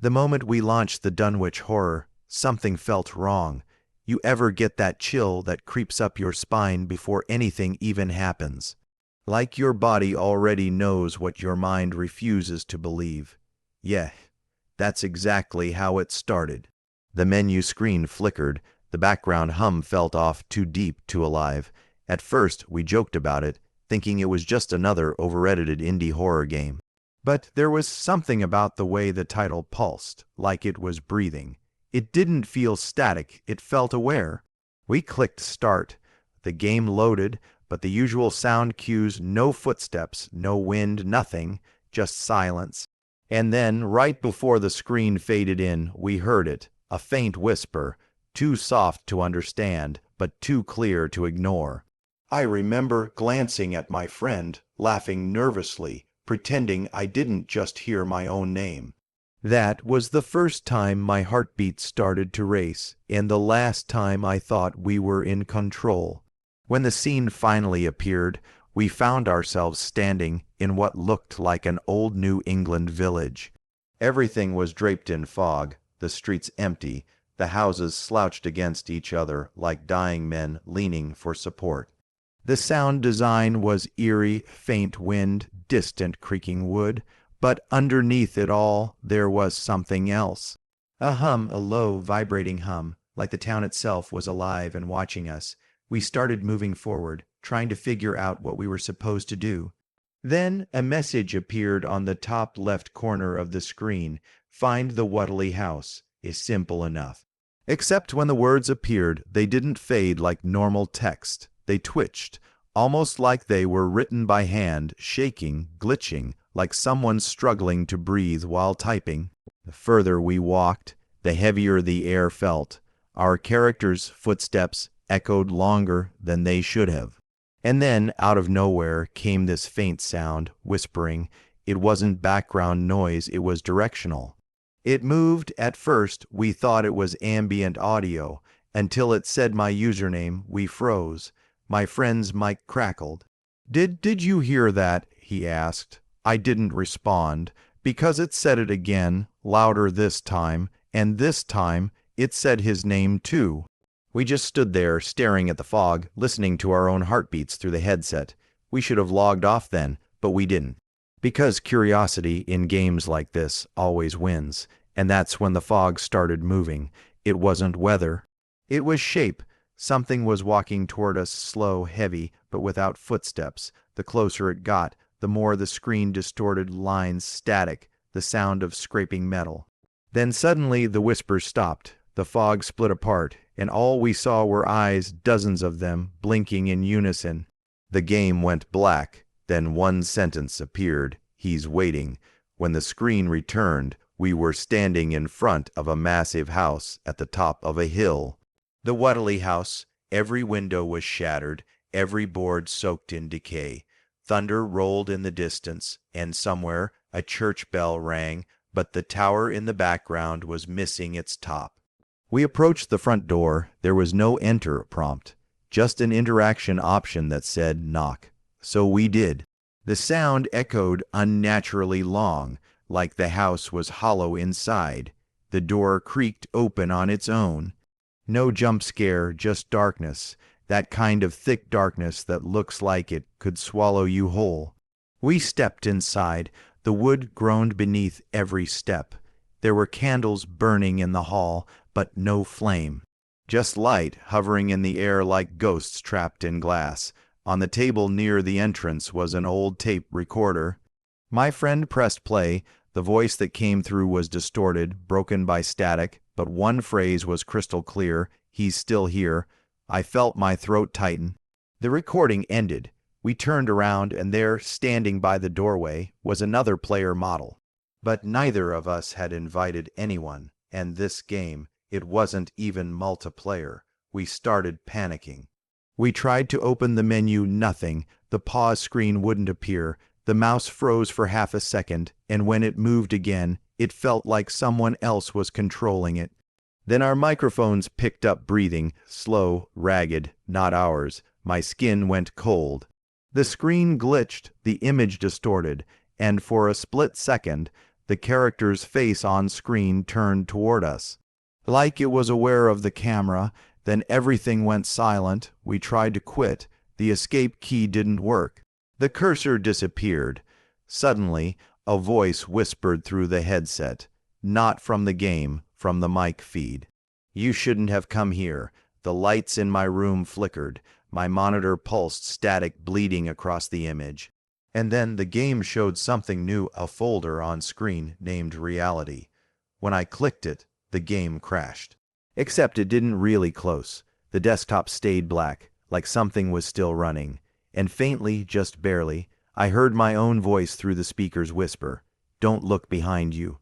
The moment we launched the Dunwich Horror, something felt wrong. You ever get that chill that creeps up your spine before anything even happens? Like your body already knows what your mind refuses to believe. Yeah, that's exactly how it started. The menu screen flickered. The background hum felt off, too deep, too alive. At first, we joked about it, thinking it was just another over-edited indie horror game. But there was something about the way the title pulsed, like it was breathing. It didn't feel static, it felt aware. We clicked start. The game loaded, but the usual sound cues, no footsteps, no wind, nothing, just silence. And then, right before the screen faded in, we heard it, a faint whisper, too soft to understand, but too clear to ignore. I remember glancing at my friend, laughing nervously, pretending I didn't just hear my own name. That was the first time my heartbeat started to race, and the last time I thought we were in control. When the scene finally appeared, we found ourselves standing in what looked like an old New England village. Everything was draped in fog, the streets empty, the houses slouched against each other like dying men leaning for support. The sound design was eerie, faint wind, distant creaking wood, but underneath it all there was something else. A hum, a low, vibrating hum, like the town itself was alive and watching us. We started moving forward, trying to figure out what we were supposed to do. Then a message appeared on the top left corner of the screen. Find the Wutley house is simple enough. Except when the words appeared, they didn't fade like normal text. They twitched, almost like they were written by hand, shaking, glitching, like someone struggling to breathe while typing. The further we walked, the heavier the air felt. Our characters' footsteps echoed longer than they should have. And then, out of nowhere, came this faint sound, whispering. It wasn't background noise, it was directional. It moved. At first, we thought it was ambient audio. Until it said my username, we froze. My friend's mic crackled. Did you hear that?" he asked. I didn't respond, because it said it again, louder this time, and this time it said his name too. We just stood there, staring at the fog, listening to our own heartbeats through the headset. We should have logged off then, but we didn't. Because curiosity in games like this always wins, and that's when the fog started moving. It wasn't weather. It was shape. Something was walking toward us, slow, heavy, but without footsteps. The closer it got, the more the screen distorted lines, static, the sound of scraping metal. Then suddenly the whisper stopped. The fog split apart, and all we saw were eyes, dozens of them, blinking in unison. The game went black. Then one sentence appeared. He's waiting. When the screen returned, we were standing in front of a massive house at the top of a hill. The Wutley house. Every window was shattered, every board soaked in decay. Thunder rolled in the distance, and somewhere a church bell rang, but the tower in the background was missing its top. We approached the front door. There was no enter prompt, just an interaction option that said knock. So we did. The sound echoed unnaturally long, like the house was hollow inside. The door creaked open on its own. No jump scare, just darkness, that kind of thick darkness that looks like it could swallow you whole. We stepped inside. The wood groaned beneath every step. There were candles burning in the hall, but no flame. Just light hovering in the air like ghosts trapped in glass. On the table near the entrance was an old tape recorder. My friend pressed play. The voice that came through was distorted, broken by static, but one phrase was crystal clear. He's still here. I felt my throat tighten. The recording ended. We turned around, and there, standing by the doorway, was another player model. But neither of us had invited anyone, and this game, it wasn't even multiplayer. We started panicking. We tried to open the menu, nothing. The pause screen wouldn't appear. The mouse froze for half a second, and when it moved again, it felt like someone else was controlling it. Then our microphones picked up breathing, slow, ragged, not ours. My skin went cold. The screen glitched, the image distorted, and for a split second, the character's face on screen turned toward us. Like it was aware of the camera, then everything went silent. We tried to quit. The escape key didn't work. The cursor disappeared. Suddenly, a voice whispered through the headset. Not from the game, from the mic feed. "You shouldn't have come here." The lights in my room flickered. My monitor pulsed, static bleeding across the image. And then the game showed something new, a folder on screen named Reality. When I clicked it, the game crashed. Except it didn't really close. The desktop stayed black, like something was still running. And faintly, just barely, I heard my own voice through the speakers whisper, "Don't look behind you."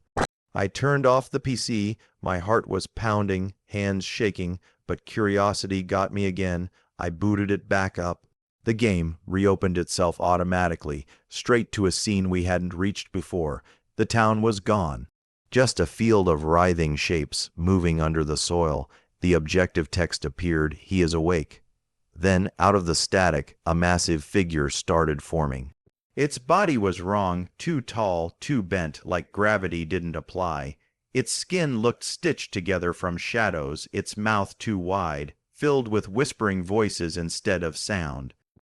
I turned off the PC. My heart was pounding, hands shaking, but curiosity got me again. I booted it back up. The game reopened itself automatically, straight to a scene we hadn't reached before. The town was gone. Just a field of writhing shapes moving under the soil. The objective text appeared, "He is awake." Then, out of the static, a massive figure started forming. Its body was wrong, too tall, too bent, like gravity didn't apply. Its skin looked stitched together from shadows, its mouth too wide, filled with whispering voices instead of sound.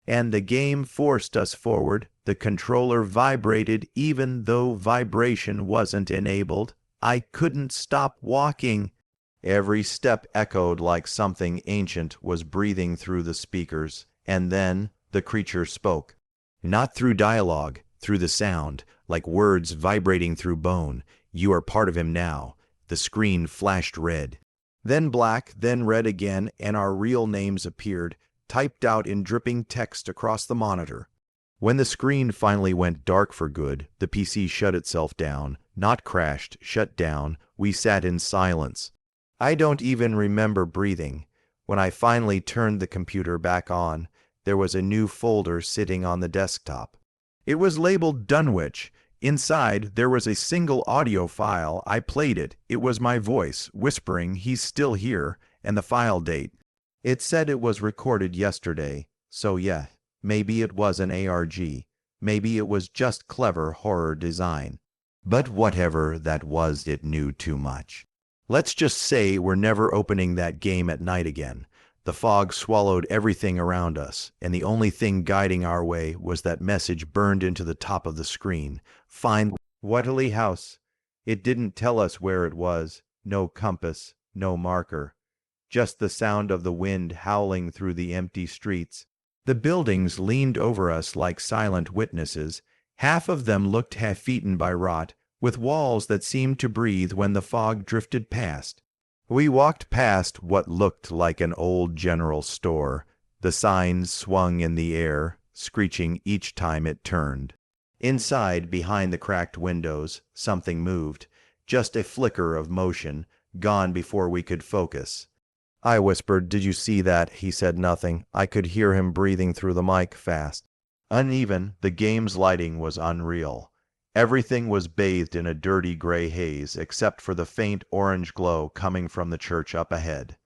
And the game forced us forward. The controller vibrated even though vibration wasn't enabled. I couldn't stop walking. Every step echoed like something ancient was breathing through the speakers. And then the creature spoke. Not through dialogue, through the sound, like words vibrating through bone. "You are part of him now." The screen flashed red. Then black, then red again, and our real names appeared, typed out in dripping text across the monitor. When the screen finally went dark for good, the PC shut itself down. Not crashed, shut down. We sat in silence. I don't even remember breathing. When I finally turned the computer back on, there was a new folder sitting on the desktop. It was labeled Dunwich. Inside, there was a single audio file. I played it. It was my voice, whispering, "He's still here," and the file date. It said it was recorded yesterday. So yeah, maybe it was an ARG. Maybe it was just clever horror design. But whatever that was, it knew too much. Let's just say we're never opening that game at night again. The fog swallowed everything around us, and the only thing guiding our way was that message burned into the top of the screen. "Find Whiteley House." It didn't tell us where it was. No compass, no marker. Just the sound of the wind howling through the empty streets. The buildings leaned over us like silent witnesses. Half of them looked half-eaten by rot, with walls that seemed to breathe when the fog drifted past. We walked past what looked like an old general store. The signs swung in the air, screeching each time it turned. Inside, behind the cracked windows, something moved. Just a flicker of motion, gone before we could focus. I whispered, "Did you see that?" He said nothing. I could hear him breathing through the mic fast. Uneven, the game's lighting was unreal. Everything was bathed in a dirty gray haze, except for the faint orange glow coming from the church up ahead.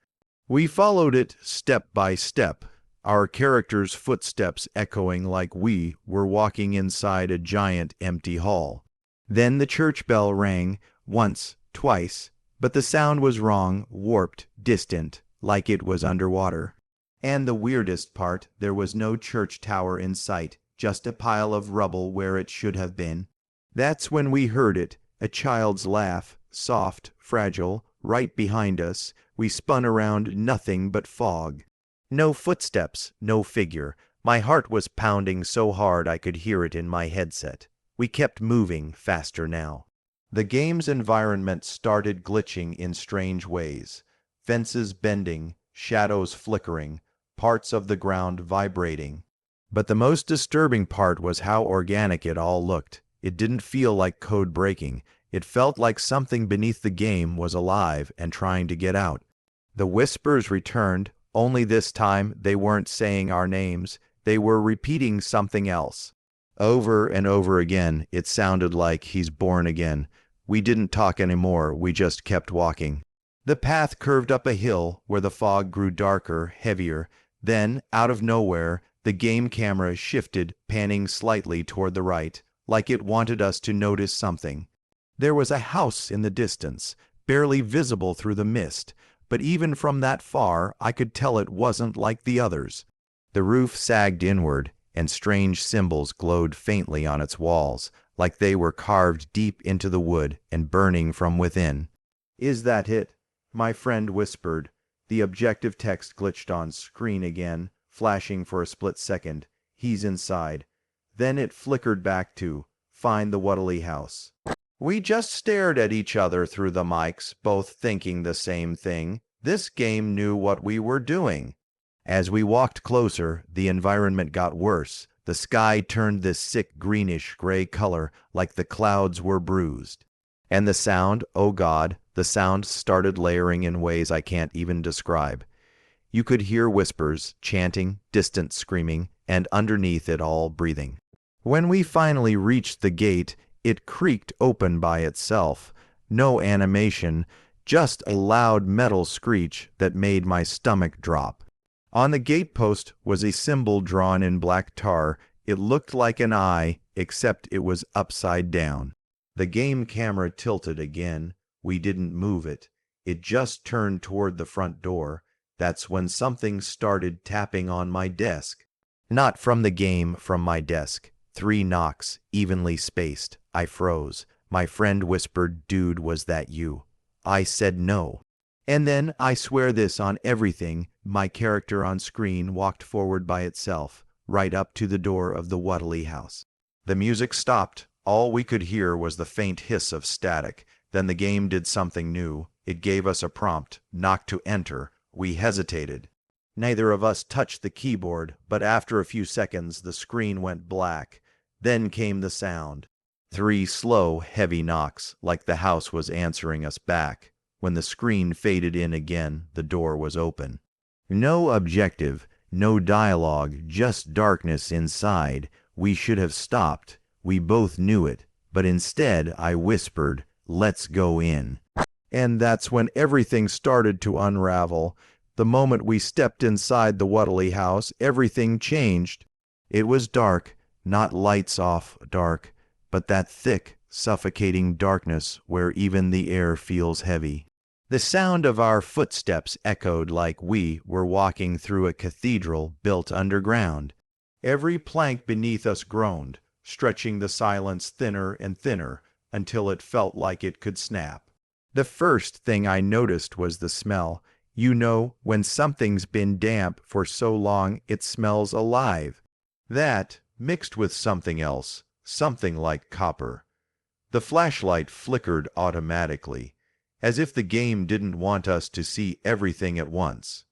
We followed it step by step, our characters' footsteps echoing like we were walking inside a giant empty hall. Then the church bell rang, once, twice, but the sound was wrong, warped, distant, like it was underwater. And the weirdest part, there was no church tower in sight, just a pile of rubble where it should have been. That's when we heard it, a child's laugh, soft, fragile, right behind us. We spun around, nothing but fog. No footsteps, no figure. My heart was pounding so hard I could hear it in my headset. We kept moving, faster now. The game's environment started glitching in strange ways. Fences bending, shadows flickering, parts of the ground vibrating. But the most disturbing part was how organic it all looked. It didn't feel like code breaking. It felt like something beneath the game was alive and trying to get out. The whispers returned, only this time they weren't saying our names. They were repeating something else. Over and over again, it sounded like "He's born again." We didn't talk anymore, we just kept walking. The path curved up a hill where the fog grew darker, heavier. Then, out of nowhere, the game camera shifted, panning slightly toward the right, like it wanted us to notice something. There was a house in the distance, barely visible through the mist, but even from that far I could tell it wasn't like the others. The roof sagged inward, and strange symbols glowed faintly on its walls, like they were carved deep into the wood and burning from within. "Is that it?" my friend whispered. The objective text glitched on screen again, flashing for a split second. "He's inside." Then it flickered back to "Find the Wuddly house." We just stared at each other through the mics, both thinking the same thing. This game knew what we were doing. As we walked closer, the environment got worse. The sky turned this sick greenish-gray color, like the clouds were bruised. And the sound, oh God, the sound started layering in ways I can't even describe. You could hear whispers, chanting, distant screaming, and underneath it all, breathing. When we finally reached the gate, it creaked open by itself. No animation, just a loud metal screech that made my stomach drop. On the gatepost was a symbol drawn in black tar. It looked like an eye, except it was upside down. The game camera tilted again. We didn't move it. It just turned toward the front door. That's when something started tapping on my desk. Not from the game, from my desk. 3 knocks, evenly spaced. I froze. My friend whispered, "Dude, was that you?" I said no. And then, I swear this on everything, my character on screen walked forward by itself, right up to the door of the Wuddly house. The music stopped. All we could hear was the faint hiss of static. Then the game did something new. It gave us a prompt, knock to enter. We hesitated. Neither of us touched the keyboard, but after a few seconds the screen went black. Then came the sound. 3 slow, heavy knocks, like the house was answering us back. When the screen faded in again, the door was open. No objective, no dialogue, just darkness inside. We should have stopped. We both knew it, but instead I whispered, "Let's go in." And that's when everything started to unravel. The moment we stepped inside the Wuddly house, everything changed. It was dark, not lights off dark, but that thick, suffocating darkness where even the air feels heavy. The sound of our footsteps echoed like we were walking through a cathedral built underground. Every plank beneath us groaned, stretching the silence thinner and thinner until it felt like it could snap. The first thing I noticed was the smell. You know, when something's been damp for so long it smells alive. That, mixed with something else, something like copper. The flashlight flickered automatically, as if the game didn't want us to see everything at once.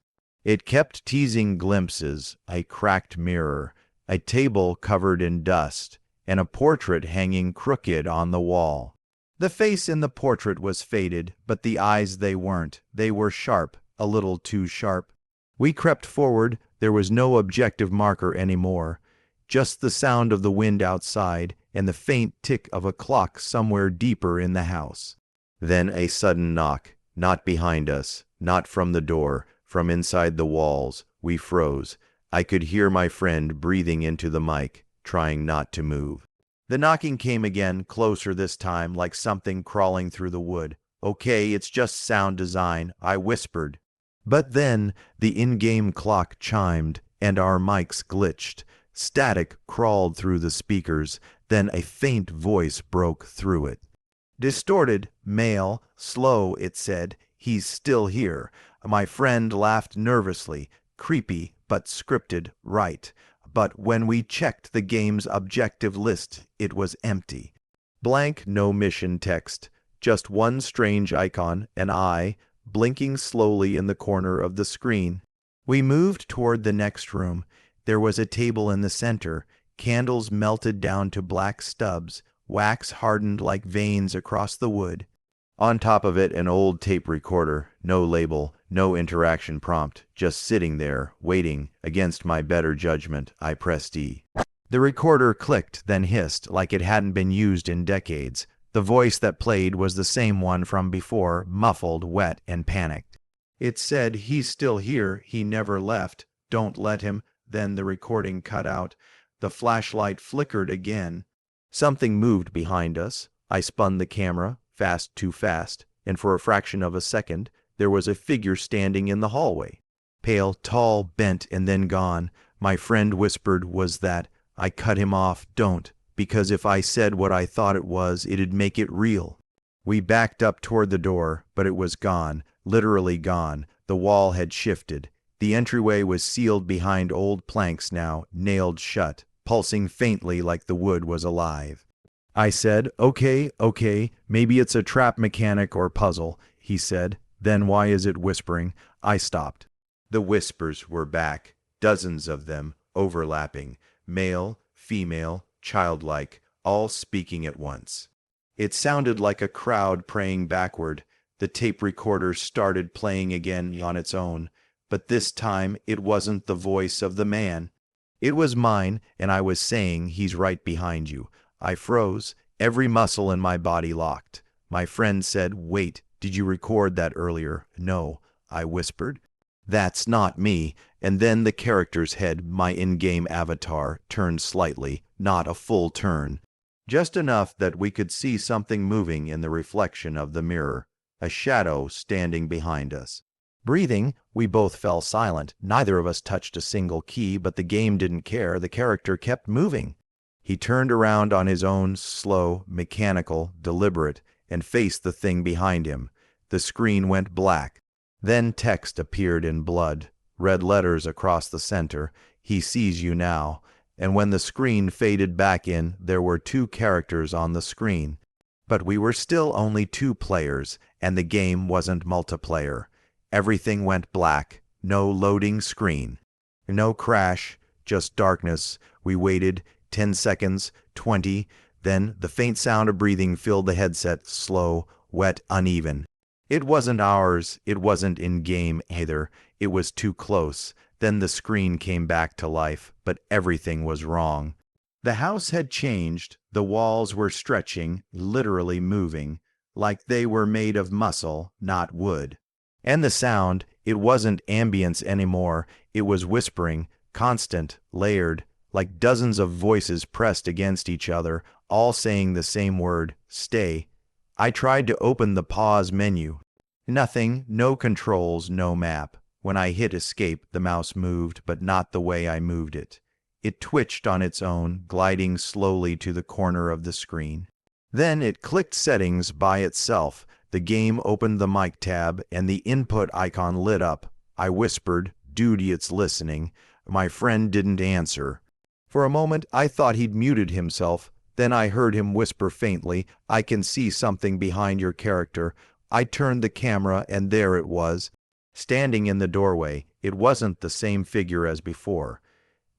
It kept teasing glimpses, a cracked mirror, a table covered in dust, and a portrait hanging crooked on the wall. The face in the portrait was faded, but the eyes they weren't. They were sharp, a little too sharp. We crept forward. There was no objective marker anymore, just the sound of the wind outside and the faint tick of a clock somewhere deeper in the house. Then a sudden knock, not behind us, not from the door, from inside the walls. We froze. I could hear my friend breathing into the mic, trying not to move. The knocking came again, closer this time, like something crawling through the wood. "Okay, it's just sound design," I whispered. But then the in-game clock chimed, and our mics glitched. Static crawled through the speakers, then a faint voice broke through it. Distorted, male, slow, it said, "He's still here." My friend laughed nervously, creepy but scripted, right. But when we checked the game's objective list, it was empty. Blank, no mission text, just one strange icon, an eye, blinking slowly in the corner of the screen. We moved toward the next room. There was a table in the center, candles melted down to black stubs, wax hardened like veins across the wood. On top of it, an old tape recorder, no label, no interaction prompt, just sitting there, waiting. Against my better judgment, I pressed E. The recorder clicked, then hissed, like it hadn't been used in decades. The voice that played was the same one from before, muffled, wet, and panicked. It said, "He's still here, he never left, don't let him." Then the recording cut out. The flashlight flickered again. Something moved behind us. I spun the camera, fast too fast, and for a fraction of a second, there was a figure standing in the hallway. Pale, tall, bent, and then gone. My friend whispered was that. I cut him off, don't, because if I said what I thought it was, it'd make it real. We backed up toward the door, but it was gone, literally gone. The wall had shifted. The entryway was sealed behind old planks now, nailed shut, pulsing faintly like the wood was alive. I said, okay, maybe it's a trap mechanic or puzzle, he said. Then why is it whispering? I stopped. The whispers were back, dozens of them, overlapping, male, female, childlike, all speaking at once. It sounded like a crowd praying backward. The tape recorder started playing again on its own, but this time it wasn't the voice of the man. It was mine, and I was saying, he's right behind you. I froze, every muscle in my body locked. My friend said, wait, did you record that earlier? No, I whispered. That's not me. And then the character's head, my in-game avatar, turned slightly, not a full turn. Just enough that we could see something moving in the reflection of the mirror, a shadow standing behind us. Breathing, we both fell silent. Neither of us touched a single key, but the game didn't care. The character kept moving. He turned around on his own, slow, mechanical, deliberate, and faced the thing behind him. The screen went black. Then text appeared in blood, red letters across the center. He sees you now. And when the screen faded back in, there were 2 characters on the screen. But we were still only 2 players, and the game wasn't multiplayer. Everything went black. No loading screen. No crash, just darkness. We waited 10 seconds, 20, then the faint sound of breathing filled the headset, slow, wet, uneven. It wasn't ours, it wasn't in-game either. It was too close. Then the screen came back to life, but everything was wrong. The house had changed. The walls were stretching, literally moving, like they were made of muscle, not wood. And the sound, it wasn't ambience anymore. It was whispering, constant, layered, like dozens of voices pressed against each other, all saying the same word, stay. I tried to open the pause menu. Nothing, no controls, no map. When I hit escape, the mouse moved, but not the way I moved it. It twitched on its own, gliding slowly to the corner of the screen. Then it clicked settings by itself. The game opened the mic tab, and the input icon lit up. I whispered, dude, it's listening. My friend didn't answer. For a moment, I thought he'd muted himself. Then I heard him whisper faintly, I can see something behind your character. I turned the camera, and there it was. Standing in the doorway, it wasn't the same figure as before.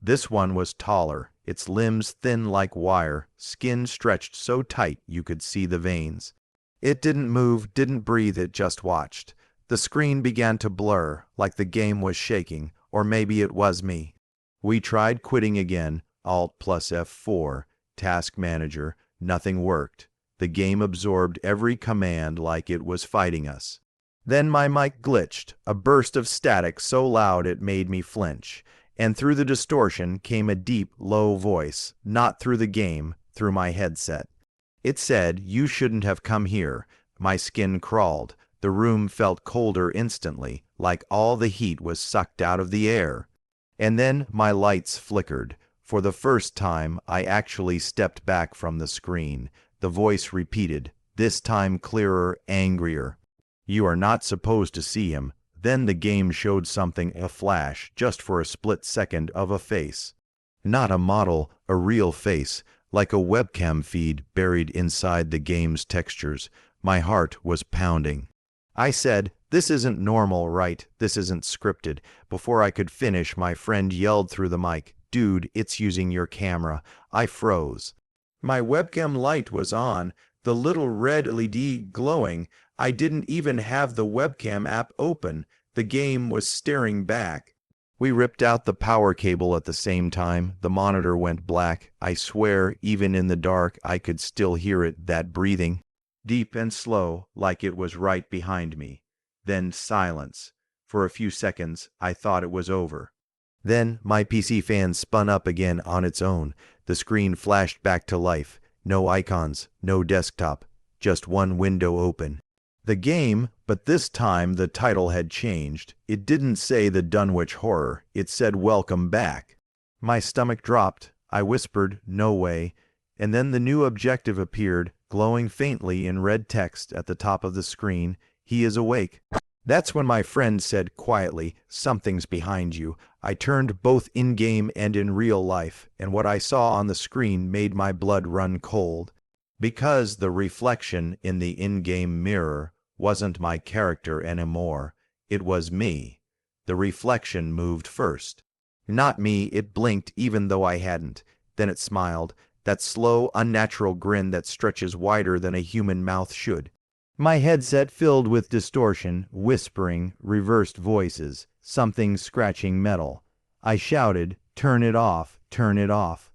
This one was taller, its limbs thin like wire, skin stretched so tight you could see the veins. It didn't move, didn't breathe, it just watched. The screen began to blur, like the game was shaking, or maybe it was me. We tried quitting again, Alt plus F4, Task Manager, nothing worked. The game absorbed every command like it was fighting us. Then my mic glitched, a burst of static so loud it made me flinch, and through the distortion came a deep, low voice, not through the game, through my headset. It said, you shouldn't have come here. My skin crawled. The room felt colder instantly, like all the heat was sucked out of the air. And then my lights flickered. For the first time, I actually stepped back from the screen. The voice repeated, this time clearer, angrier. You are not supposed to see him. Then the game showed something, a flash, just for a split second, of a face. Not a model, a real face, like a webcam feed buried inside the game's textures. My heart was pounding. I said, this isn't normal, right? This isn't scripted. Before I could finish, my friend yelled through the mic, dude, it's using your camera. I froze. My webcam light was on, the little red LED glowing. I didn't even have the webcam app open. The game was staring back. We ripped out the power cable at the same time. The monitor went black. I swear, even in the dark, I could still hear it, that breathing. Deep and slow, like it was right behind me. Then silence. For a few seconds, I thought it was over. Then my PC fan spun up again on its own. The screen flashed back to life. No icons, no desktop, just one window open. The game, but this time the title had changed. It didn't say the Dunwich Horror, it said Welcome Back. My stomach dropped. I whispered, "No way," and then the new objective appeared, glowing faintly in red text at the top of the screen. "He is awake." That's when my friend said quietly, "Something's behind you." I turned both in-game and in real life, and what I saw on the screen made my blood run cold. Because the reflection in the in-game mirror wasn't my character anymore, it was me. The reflection moved first. Not me, it blinked even though I hadn't. Then it smiled, that slow, unnatural grin that stretches wider than a human mouth should. My headset filled with distortion, whispering, reversed voices, something scratching metal. I shouted, "Turn it off, turn it off."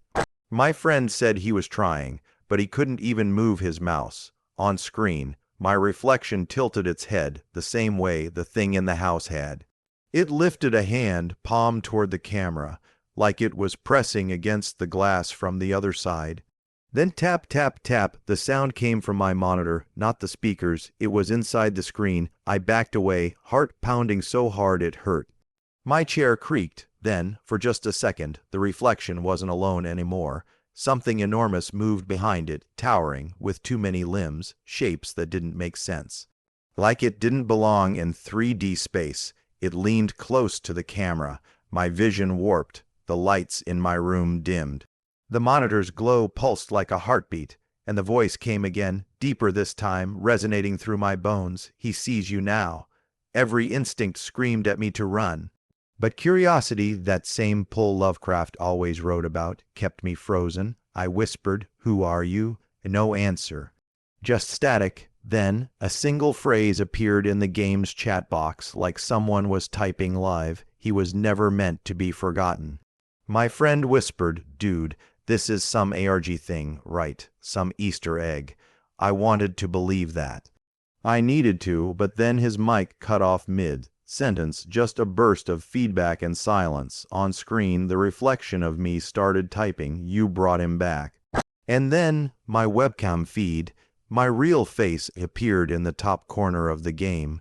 My friend said he was trying, but he couldn't even move his mouse. On screen, my reflection tilted its head the same way the thing in the house had. It lifted a hand, palm toward the camera, like it was pressing against the glass from the other side. Then tap, tap, tap, the sound came from my monitor, not the speakers. It was inside the screen. I backed away, heart pounding so hard it hurt. My chair creaked. Then, for just a second, the reflection wasn't alone anymore. Something enormous moved behind it, towering, with too many limbs, shapes that didn't make sense. Like it didn't belong in 3D space, it leaned close to the camera. My vision warped. The lights in my room dimmed. The monitor's glow pulsed like a heartbeat, and the voice came again, deeper this time, resonating through my bones. "He sees you now." Every instinct screamed at me to run. But curiosity, that same pull Lovecraft always wrote about, kept me frozen. I whispered, "Who are you?" No answer. Just static. Then, a single phrase appeared in the game's chat box, like someone was typing live. "He was never meant to be forgotten." My friend whispered, "Dude, this is some ARG thing, right? Some Easter egg." I wanted to believe that. I needed to, but then his mic cut off mid-sentence, just a burst of feedback and silence. On screen, the reflection of me started typing, "You brought him back." And then, my webcam feed, my real face appeared in the top corner of the game,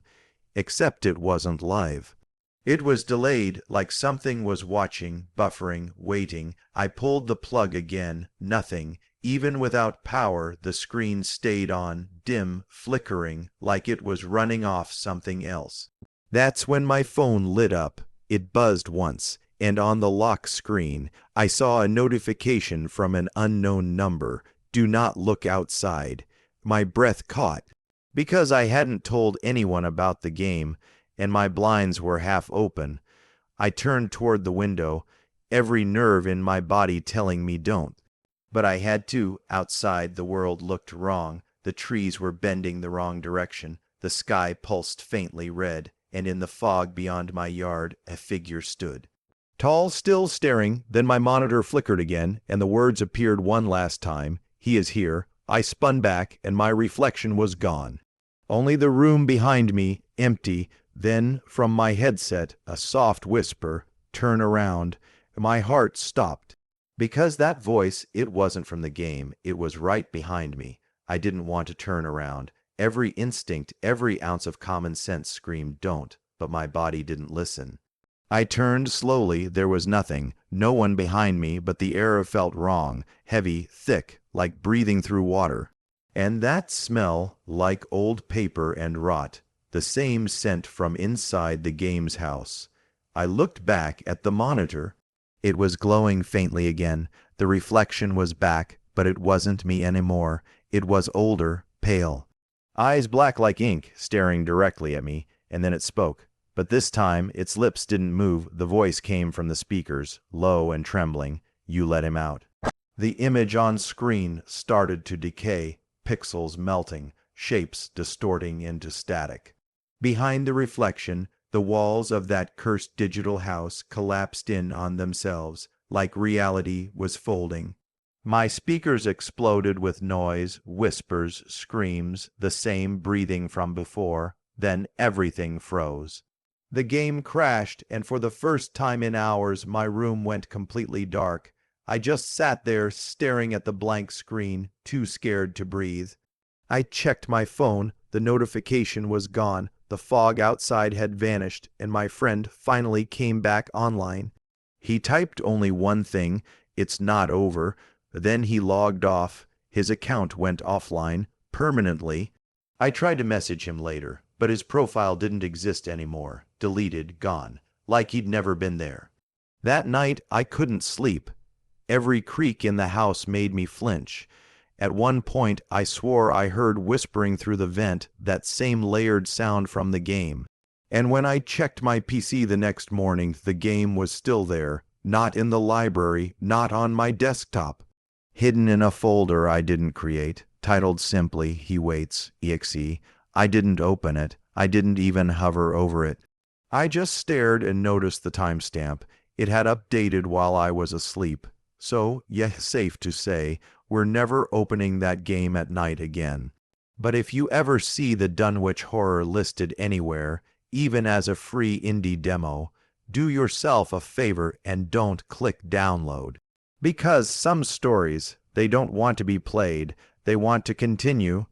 except it wasn't live. It was delayed, like something was watching, buffering, waiting. I pulled the plug again. Nothing. Even without power, the screen stayed on, dim, flickering, like it was running off something else. That's when my phone lit up. It buzzed once, and on the lock screen, I saw a notification from an unknown number. "Do not look outside." My breath caught. Because I hadn't told anyone about the game, and my blinds were half open, I turned toward the window, every nerve in my body telling me don't. But I had to. Outside, the world looked wrong. The trees were bending the wrong direction. The sky pulsed faintly red, and in the fog beyond my yard, a figure stood. Tall, still staring. Then my monitor flickered again, and the words appeared one last time. "He is here." I spun back, and my reflection was gone. Only the room behind me, empty. Then, from my headset, a soft whisper, "Turn around." My heart stopped. Because that voice, it wasn't from the game. It was right behind me. I didn't want to turn around. Every instinct, every ounce of common sense screamed, "Don't," but my body didn't listen. I turned slowly. There was nothing. No one behind me, but the air felt wrong, heavy, thick, like breathing through water. And that smell, like old paper and rot. The same scent from inside the game's house. I looked back at the monitor. It was glowing faintly again. The reflection was back, but it wasn't me anymore. It was older, pale. Eyes black like ink, staring directly at me, and then it spoke. But this time, its lips didn't move. The voice came from the speakers, low and trembling. "You let him out." The image on screen started to decay, pixels melting, shapes distorting into static. Behind the reflection, the walls of that cursed digital house collapsed in on themselves, like reality was folding. My speakers exploded with noise, whispers, screams, the same breathing from before. Then everything froze. The game crashed, and for the first time in hours, my room went completely dark. I just sat there staring at the blank screen, too scared to breathe. I checked my phone, the notification was gone, the fog outside had vanished, and my friend finally came back online. He typed only one thing, "It's not over." Then he logged off. His account went offline, permanently. I tried to message him later, but his profile didn't exist anymore. Deleted, gone, like he'd never been there. That night, I couldn't sleep. Every creak in the house made me flinch. At one point, I swore I heard whispering through the vent, that same layered sound from the game. And when I checked my PC the next morning, the game was still there, not in the library, not on my desktop. Hidden in a folder I didn't create, titled simply He Waits, exe. I didn't open it. I didn't even hover over it. I just stared and noticed the timestamp. It had updated while I was asleep. So, yes, safe to say, we're never opening that game at night again. But if you ever see the Dunwich Horror listed anywhere, even as a free indie demo, do yourself a favor and don't click download. Because some stories, they don't want to be played, they want to continue